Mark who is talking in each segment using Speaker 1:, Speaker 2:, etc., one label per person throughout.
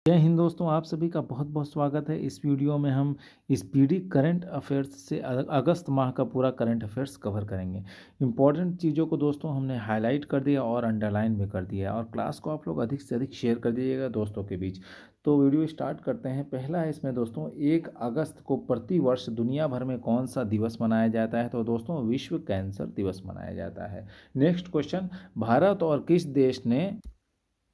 Speaker 1: जय हिंद दोस्तों, आप सभी का बहुत बहुत स्वागत है। इस वीडियो में हम स्पीडी करंट अफेयर्स से अगस्त माह का पूरा करंट अफेयर्स कवर करेंगे। इंपॉर्टेंट चीज़ों को दोस्तों हमने हाईलाइट कर दिया और अंडरलाइन भी कर दिया है, और क्लास को आप लोग अधिक से अधिक शेयर कर दीजिएगा दोस्तों के बीच। तो वीडियो स्टार्ट करते हैं। पहला है इसमें दोस्तों, 1 अगस्त को प्रतिवर्ष दुनिया भर में कौन सा दिवस मनाया जाता है? तो दोस्तों विश्व कैंसर दिवस मनाया जाता है। नेक्स्ट क्वेश्चन, भारत और किस देश ने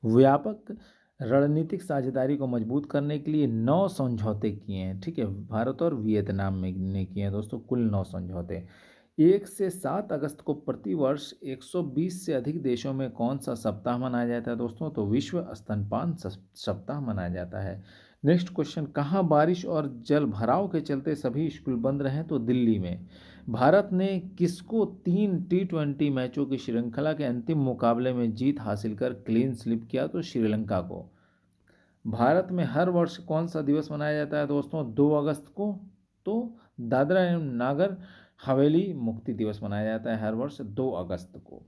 Speaker 1: व्यापक रणनीतिक साझेदारी को मजबूत करने के लिए 9 समझौते किए हैं? ठीक है, भारत और वियतनाम में ने किए हैं दोस्तों कुल 9 समझौते। 1 से 7 अगस्त को प्रतिवर्ष 120 से अधिक देशों में कौन सा सप्ताह मनाया जाता है दोस्तों? तो विश्व स्तनपान सप्ताह मनाया जाता है। नेक्स्ट क्वेश्चन, कहाँ बारिश और जल भराव के चलते सभी स्कूल बंद रहे? तो दिल्ली में। भारत ने किसको 3 T20 मैचों की श्रृंखला के अंतिम मुकाबले में जीत हासिल कर क्लीन स्वीप किया? तो श्रीलंका को। भारत में हर वर्ष कौन सा दिवस मनाया जाता है दोस्तों 2 अगस्त को? तो दादरा एवं नागर हवेली मुक्ति दिवस मनाया जाता है हर वर्ष 2 अगस्त को।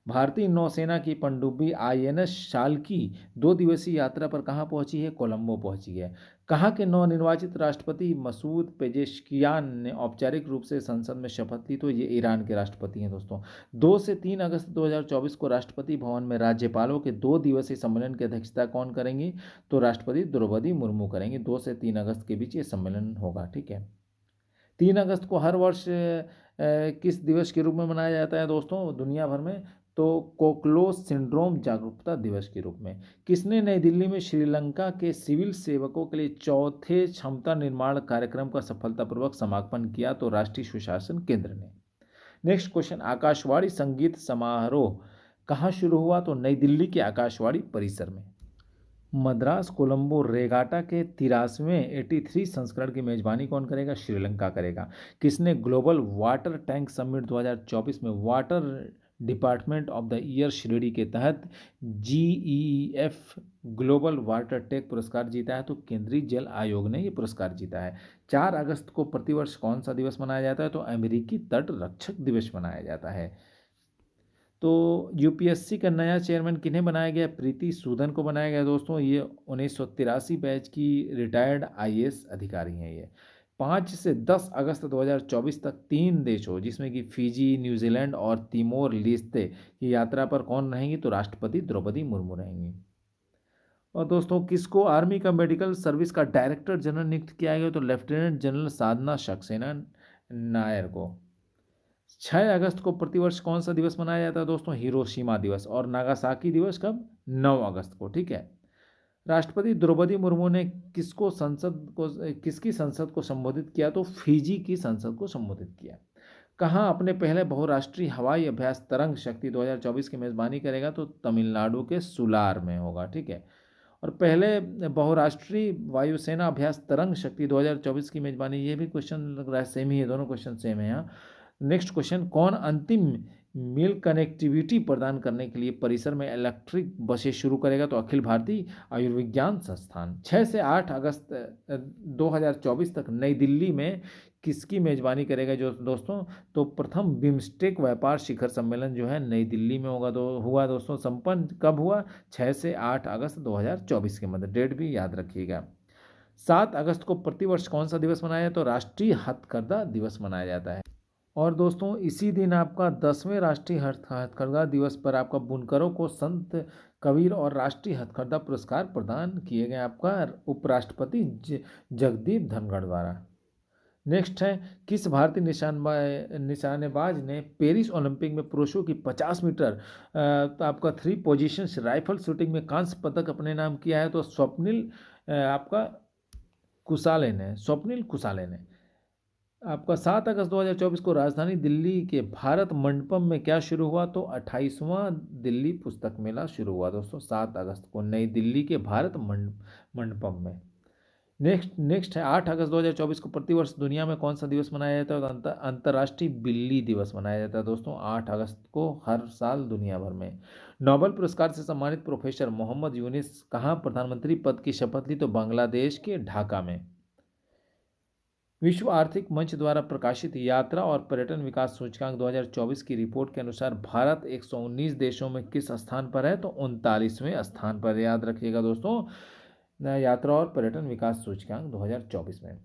Speaker 1: भारतीय नौसेना की पनडुब्बी आईएनएस शाल्की 2 दिवसीय यात्रा पर कहाँ पहुंची है? कोलंबो पहुंची है। कहाँ के नवनिर्वाचित राष्ट्रपति मसूद पेजेश्कियान ने औपचारिक रूप से संसद में शपथ ली? तो ये ईरान के राष्ट्रपति हैं दोस्तों। 2 से 3 अगस्त 2024 को राष्ट्रपति भवन में राज्यपालों के 2 दिवसीय सम्मेलन की अध्यक्षता कौन करेंगी? तो राष्ट्रपति द्रौपदी मुर्मू करेंगी। 2 से 3 अगस्त के बीच ये सम्मेलन होगा। ठीक है। 3 अगस्त को हर वर्ष किस दिवस के रूप में मनाया जाता है दोस्तों दुनिया भर में? तो कोक्लोस सिंड्रोम जागरूकता दिवस के रूप में। किसने नई दिल्ली में श्रीलंका के सिविल सेवकों के लिए चौथे क्षमता निर्माण कार्यक्रम का सफलतापूर्वक समापन किया? तो राष्ट्रीय सुशासन केंद्र ने। नेक्स्ट क्वेश्चन, आकाशवाणी संगीत समारोह कहाँ शुरू हुआ? तो नई दिल्ली के आकाशवाणी परिसर में। मद्रास कोलंबो रेगाटा के 83वें संस्करण की मेजबानी कौन करेगा? श्रीलंका करेगा। किसने ग्लोबल वाटर टैंक समिट 2024 में water department of the year श्रेणी के तहत GEF ग्लोबल वाटर टेक पुरस्कार जीता है? तो केंद्रीय जल आयोग ने ये पुरस्कार जीता है। 4 अगस्त को प्रतिवर्ष कौन सा दिवस मनाया जाता है? तो अमेरिकी तट रक्षक दिवस मनाया जाता है। तो यूपीएससी का नया चेयरमैन किन्हें बनाया गया? प्रीति सूदन को बनाया गया दोस्तों। ये 1983 बैच की रिटायर्ड आईएएस अधिकारी हैं ये। 5 से 10 अगस्त 2024 तक 3 देशों जिसमें कि फिजी, न्यूजीलैंड और तिमोर लेस्ते की यात्रा पर कौन रहेंगी? तो राष्ट्रपति द्रौपदी मुर्मू रहेंगी। और दोस्तों किसको आर्मी का मेडिकल सर्विस का डायरेक्टर जनरल नियुक्त किया गया? तो लेफ्टिनेंट जनरल साधना सक्सेना नायर को। 6 अगस्त को प्रतिवर्ष कौन सा दिवस मनाया जाता है दोस्तों? हिरोशिमा दिवस। और नागासाकी दिवस कब? 9 अगस्त को। ठीक है। राष्ट्रपति द्रौपदी मुर्मू ने किसकी संसद को संबोधित किया? तो फिजी की संसद को संबोधित किया। कहाँ अपने पहले बहुराष्ट्रीय हवाई अभ्यास तरंग शक्ति 2024 की मेजबानी करेगा? तो तमिलनाडु के सुलार में होगा। ठीक है। और पहले बहुराष्ट्रीय वायुसेना अभ्यास तरंग शक्ति 2024 की मेजबानी, ये भी क्वेश्चन लग रहा है सेम ही है, दोनों क्वेश्चन सेम है यहाँ। नेक्स्ट क्वेश्चन, कौन अंतिम मील कनेक्टिविटी प्रदान करने के लिए परिसर में इलेक्ट्रिक बसें शुरू करेगा? तो अखिल भारतीय आयुर्विज्ञान संस्थान। 6 से 8 अगस्त 2024 तक नई दिल्ली में किसकी मेजबानी करेगा जो दोस्तों? तो प्रथम बिम्स्टेक व्यापार शिखर सम्मेलन जो है नई दिल्ली में होगा। हुआ दोस्तों, संपन्न कब हुआ? 6 से 8 अगस्त 2024 के मध्य। डेट भी याद रखिएगा। 7 अगस्त को प्रतिवर्ष कौन सा दिवस मनाया जाता है? तो राष्ट्रीय हथकरघा दिवस मनाया जाता है। और दोस्तों इसी दिन आपका 10वें राष्ट्रीय हथकरघा दिवस पर आपका बुनकरों को संत कबीर और राष्ट्रीय हथकरघा पुरस्कार प्रदान किए गए आपका उपराष्ट्रपति जगदीप धनखड़ द्वारा। नेक्स्ट है, किस भारतीय निशानेबाज ने पेरिस ओलंपिक में पुरुषों की 50 मीटर तो आपका 3 पोजीशन राइफल शूटिंग में कांस्य पदक अपने नाम किया है? तो आपका स्वप्निल कुसाले ने। आपका 7 अगस्त 2024 को राजधानी दिल्ली के भारत मंडपम में क्या शुरू हुआ? तो 28वां दिल्ली पुस्तक मेला शुरू हुआ दोस्तों 7 अगस्त को नई दिल्ली के भारत मंडपम में। नेक्स्ट है, 8 अगस्त 2024 को प्रतिवर्ष दुनिया में कौन सा दिवस मनाया जाता है? तो अंतर्राष्ट्रीय बिल्ली दिवस मनाया जाता है दोस्तों 8 अगस्त को हर साल दुनिया भर में। नोबेल पुरस्कार से सम्मानित प्रोफेसर मोहम्मद यूनिस कहाँ प्रधानमंत्री पद की शपथ ली? तो बांग्लादेश के ढाका में। विश्व आर्थिक मंच द्वारा प्रकाशित यात्रा और पर्यटन विकास सूचकांक 2024 की रिपोर्ट के अनुसार भारत 119 देशों में किस स्थान पर है? तो 39वें स्थान पर। याद रखिएगा दोस्तों, यात्रा और पर्यटन विकास सूचकांक 2024 में।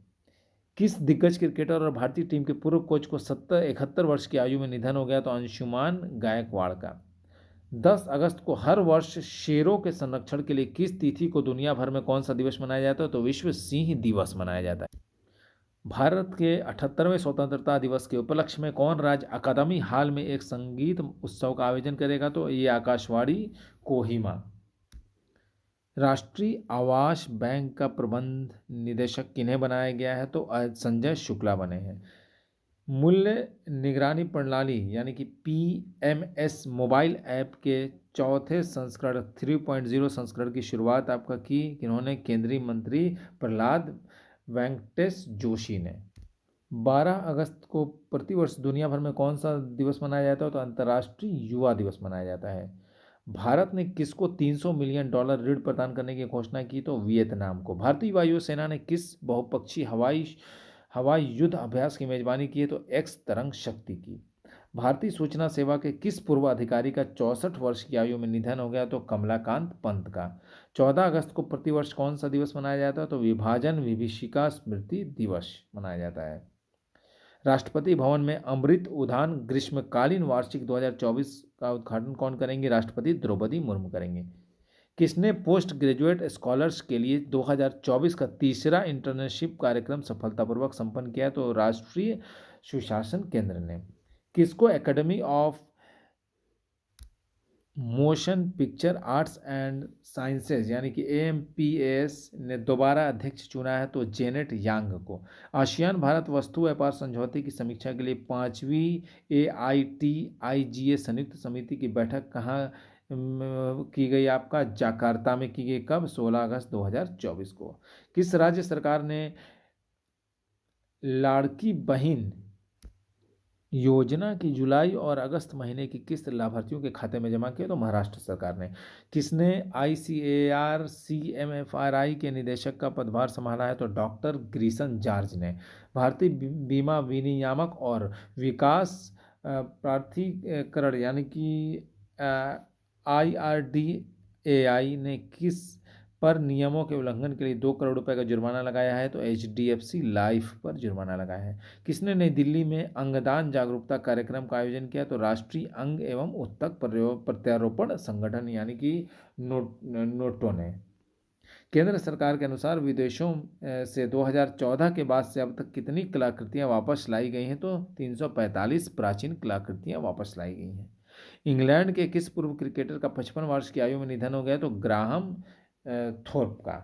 Speaker 1: किस दिग्गज क्रिकेटर और भारतीय टीम के पूर्व कोच को 71 वर्ष की आयु में निधन हो गया? तो अंशुमान गायकवाड़ का। 10 अगस्त को हर वर्ष शेरों के संरक्षण के लिए किस तिथि को दुनिया भर में कौन सा दिवस मनाया जाता है? तो विश्व सिंह दिवस मनाया जाता है। भारत के 78वें स्वतंत्रता दिवस के उपलक्ष्य में कौन राज्य अकादमी हाल में एक संगीत उत्सव का आयोजन करेगा? तो ये आकाशवाणी कोहिमा। राष्ट्रीय आवास बैंक का प्रबंध निदेशक किन्हें बनाया गया है? तो संजय शुक्ला बने हैं। मूल्य निगरानी प्रणाली यानी कि PMS मोबाइल ऐप के चौथे संस्करण 3.0 संस्करण की शुरुआत आपका की किन्होंने? केंद्रीय मंत्री प्रहलाद वेंकटेश जोशी ने। 12 अगस्त को प्रतिवर्ष दुनिया भर में कौन सा दिवस मनाया जाता है? तो अंतर्राष्ट्रीय युवा दिवस मनाया जाता है। भारत ने किसको $300 मिलियन ऋण प्रदान करने की घोषणा की? तो वियतनाम को। भारतीय वायु सेना ने किस बहुपक्षीय हवाई युद्ध अभ्यास की मेजबानी की है? तो एक्स तरंग शक्ति की। भारतीय सूचना सेवा के किस पूर्व अधिकारी का 64 वर्ष की आयु में निधन हो गया? तो कमलाकांत पंत का। 14 अगस्त को प्रतिवर्ष कौन सा दिवस मनाया जाता है? तो विभाजन विभीषिका स्मृति दिवस मनाया जाता है। राष्ट्रपति भवन में अमृत उद्यान ग्रीष्मकालीन वार्षिक 2024 का उद्घाटन कौन करेंगे? राष्ट्रपति द्रौपदी मुर्मू करेंगे। किसने पोस्ट ग्रेजुएट स्कॉलर्स के लिए 2024 का तीसरा इंटर्नशिप कार्यक्रम सफलतापूर्वक संपन्न किया? तो राष्ट्रीय सुशासन केंद्र ने। किसको academy of motion picture arts and sciences यानी कि AMPAS ने दोबारा अध्यक्ष चुना है? तो जेनेट यांग को। आसियान भारत वस्तु व्यापार समझौते की समीक्षा के लिए 5वीं AITIGA संयुक्त समिति की बैठक कहाँ की गई? आपका जकार्ता में की गई। कब? 16 अगस्त 2024 को। किस राज्य सरकार ने लाड़की बहन योजना की जुलाई और अगस्त महीने की किस्त लाभार्थियों के खाते में जमा किया? तो महाराष्ट्र सरकार ने। किसने ICAR CMFRI के निदेशक का पदभार संभाला है? तो डॉक्टर ग्रीसन जॉर्ज ने। भारतीय बीमा विनियामक और विकास प्राधिकरण यानी कि IRDAI ने किस पर नियमों के उल्लंघन के लिए 2 करोड़ रुपए का जुर्माना लगाया है? तो HDFC लाइफ पर जुर्माना लगाया है। किसने नई दिल्ली में अंगदान जागरूकता कार्यक्रम का आयोजन किया? तो राष्ट्रीय अंग एवं उत्तक प्रत्यारोपण संगठन यानी कि नोटो ने। केंद्र सरकार के अनुसार विदेशों से 2014 के बाद से अब तक कितनी कलाकृतियां वापस लाई गई हैं? तो 345 प्राचीन कलाकृतियां वापस लाई गई हैं। इंग्लैंड के किस पूर्व क्रिकेटर का 55 वर्ष की आयु में निधन हो गया? तो ग्राहम थोर्प का।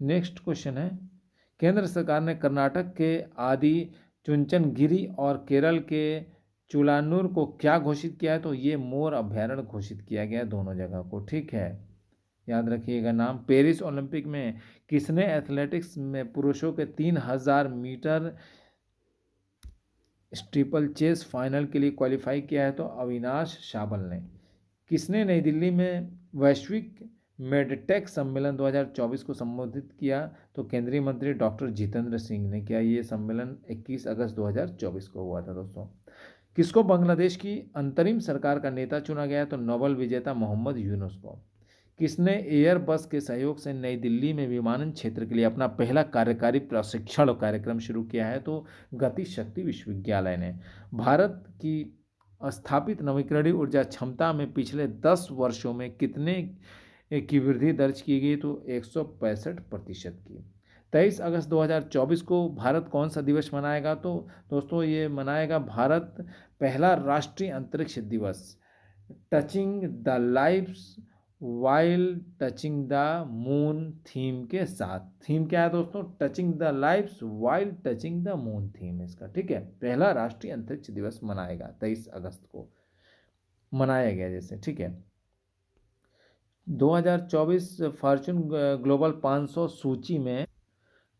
Speaker 1: नेक्स्ट क्वेश्चन है, केंद्र सरकार ने कर्नाटक के आदि चुंचनगिरी और केरल के चुलानूर को क्या घोषित किया है? तो ये मोर अभ्यारण्य घोषित किया गया दोनों जगह को। ठीक है, याद रखिएगा नाम। पेरिस ओलंपिक में किसने एथलेटिक्स में पुरुषों के 3000 मीटर स्टीपल चेस फाइनल के लिए क्वालिफाई किया है? तो अविनाश शाबल ने। किसने नई दिल्ली में वैश्विक मेडटेक सम्मेलन 2024 को संबोधित किया? तो केंद्रीय मंत्री डॉक्टर जितेंद्र सिंह ने किया। ये सम्मेलन 21 अगस्त 2024 को हुआ था दोस्तों। किसको बांग्लादेश की अंतरिम सरकार का नेता चुना गया? तो नोबेल विजेता मोहम्मद यूनुस को। किसने एयरबस के सहयोग से नई दिल्ली में विमानन क्षेत्र के लिए अपना पहला कार्यकारी प्रशिक्षण कार्यक्रम शुरू किया है? तो गति शक्ति विश्वविद्यालय ने। भारत की स्थापित नवीकरणीय ऊर्जा क्षमता में पिछले 10 वर्षों में कितने की वृद्धि दर्ज की गई? तो 165% की। 23 अगस्त 2024 को भारत कौन सा दिवस मनाएगा? तो दोस्तों ये मनाएगा भारत पहला राष्ट्रीय अंतरिक्ष दिवस touching the lives while touching the moon theme के साथ। थीम क्या है दोस्तों? Touching the lives while touching the moon theme इसका। ठीक है, पहला राष्ट्रीय अंतरिक्ष दिवस मनाएगा 23 अगस्त को मनाया गया जैसे। ठीक है, 2024 फॉर्च्यून ग्लोबल 500 सूची में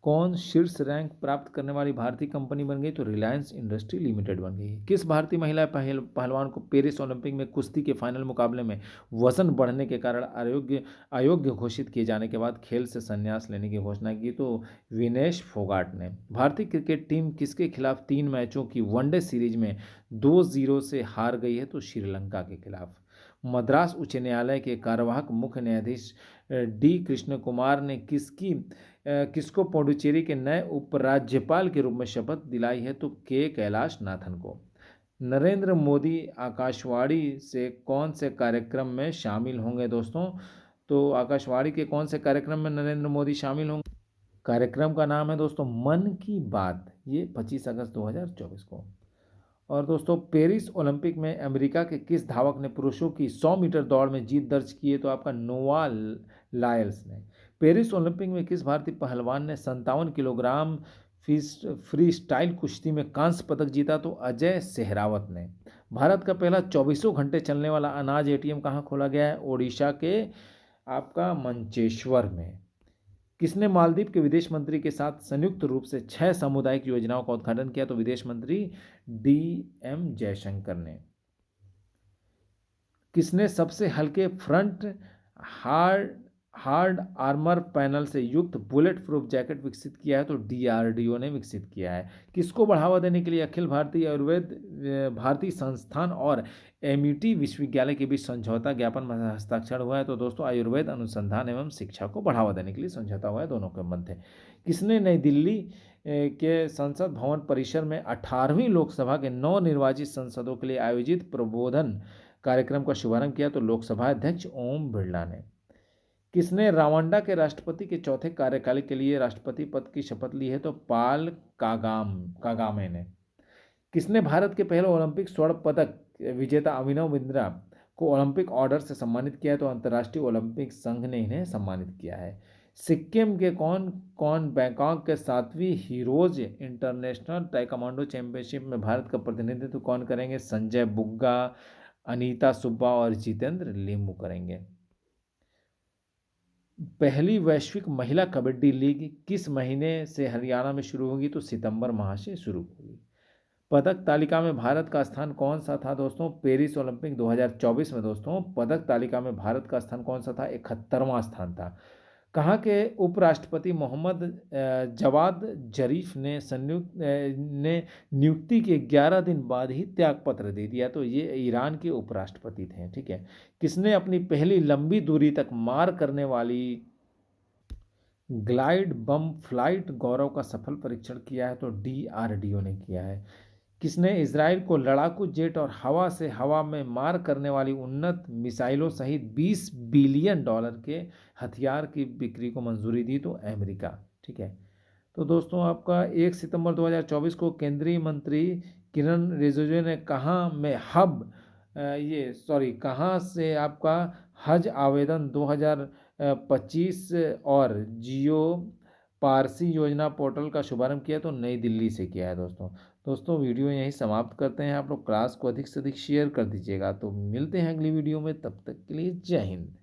Speaker 1: कौन शीर्ष रैंक प्राप्त करने वाली भारतीय कंपनी बन गई? तो रिलायंस इंडस्ट्री लिमिटेड बन गई। किस भारतीय महिला पहलवान को पेरिस ओलंपिक में कुश्ती के फाइनल मुकाबले में वजन बढ़ने के कारण अयोग्य घोषित किए जाने के बाद खेल से संन्यास लेने की घोषणा की? तो विनेश फोगाट ने। भारतीय क्रिकेट टीम किसके खिलाफ 3 मैचों की वनडे सीरीज में 2-0 से हार गई है? तो श्रीलंका के खिलाफ। मद्रास उच्च न्यायालय के कार्यवाहक मुख्य न्यायाधीश डी कृष्ण कुमार ने किसको पौंडुचेरी के नए उपराज्यपाल के रूप में शपथ दिलाई है? तो के कैलाश नाथन को। नरेंद्र मोदी आकाशवाणी से कौन से कार्यक्रम में शामिल होंगे दोस्तों? तो आकाशवाणी के कौन से कार्यक्रम में नरेंद्र मोदी शामिल होंगे? कार्यक्रम का नाम है दोस्तों मन की बात। ये 25 अगस्त 2024 को। और दोस्तों पेरिस ओलंपिक में अमेरिका के किस धावक ने पुरुषों की 100 मीटर दौड़ में जीत दर्ज की है? तो आपका नोवा लायल्स ने। पेरिस ओलंपिक में किस भारतीय पहलवान ने 57 किलोग्राम फ्री स्टाइल कुश्ती में कांस्य पदक जीता? तो अजय सहरावत ने। भारत का पहला 24 घंटे चलने वाला अनाज एटीएम कहाँ खोला गया है? ओडिशा के आपका मंचेश्वर में। किसने मालदीव के विदेश मंत्री के साथ संयुक्त रूप से 6 सामुदायिक योजनाओं का उद्घाटन किया? तो विदेश मंत्री DM जयशंकर ने। किसने सबसे हल्के front hard hard armour panel से युक्त बुलेट प्रूफ जैकेट विकसित किया है? तो DRDO ने विकसित किया है। किसको बढ़ावा देने के लिए अखिल भारतीय आयुर्वेद भारतीय संस्थान और MIT विश्वविद्यालय के बीच समझौता ज्ञापन में हस्ताक्षर हुआ है? तो दोस्तों आयुर्वेद अनुसंधान एवं शिक्षा को बढ़ावा देने के लिए समझौता हुआ है दोनों के मध्य। किसने नई दिल्ली के संसद भवन परिसर में 18वीं लोकसभा के नवनिर्वाचित सांसदों के लिए आयोजित प्रबोधन कार्यक्रम का शुभारंभ किया? तो लोकसभा अध्यक्ष ओम बिरला ने। किसने रवांडा के राष्ट्रपति के चौथे कार्यकाल के लिए राष्ट्रपति पद की शपथ ली है? तो पाल कागामे ने। किसने भारत के पहले ओलंपिक स्वर्ण पदक विजेता अभिनव बिंद्रा को ओलंपिक ऑर्डर से सम्मानित किया है? तो अंतर्राष्ट्रीय ओलंपिक संघ ने इन्हें सम्मानित किया है। सिक्किम के कौन कौन बैंकॉक के 7वीं हीरोज इंटरनेशनल ताइक्वांडो चैंपियनशिप में भारत का प्रतिनिधित्व कौन करेंगे? संजय बुग्गा, अनीता सुब्बा और जितेंद्र लिम्बू करेंगे। पहली वैश्विक महिला कबड्डी लीग किस महीने से हरियाणा में शुरू होगी? तो सितंबर माह से शुरू होगी। पदक तालिका में भारत का स्थान कौन सा था दोस्तों? पेरिस ओलंपिक 2024 में दोस्तों पदक तालिका में भारत का स्थान कौन सा था? 71वां स्थान था। कहाँ के उपराष्ट्रपति मोहम्मद जवाद जरीफ ने नियुक्ति के 11 दिन बाद ही त्यागपत्र दे दिया? तो ये ईरान के उपराष्ट्रपति थे। ठीक है। किसने अपनी पहली लंबी दूरी तक मार करने वाली ग्लाइड बम फ्लाइट गौरव का सफल परीक्षण किया है? तो DRDO ने किया है। किसने इजराइल को लड़ाकू जेट और हवा से हवा में मार करने वाली उन्नत मिसाइलों सहित $20 बिलियन के हथियार की बिक्री को मंजूरी दी? तो अमेरिका। ठीक है। तो दोस्तों आपका 1 सितंबर 2024 को केंद्रीय मंत्री किरण रिजिजू ने कहाँ से आपका हज आवेदन 2025 और जियो पारसी योजना पोर्टल का शुभारंभ किया? तो नई दिल्ली से किया है दोस्तों वीडियो यहीं समाप्त करते हैं। आप लोग क्लास को अधिक से अधिक शेयर कर दीजिएगा। तो मिलते हैं अगली वीडियो में, तब तक के लिए जय हिंद।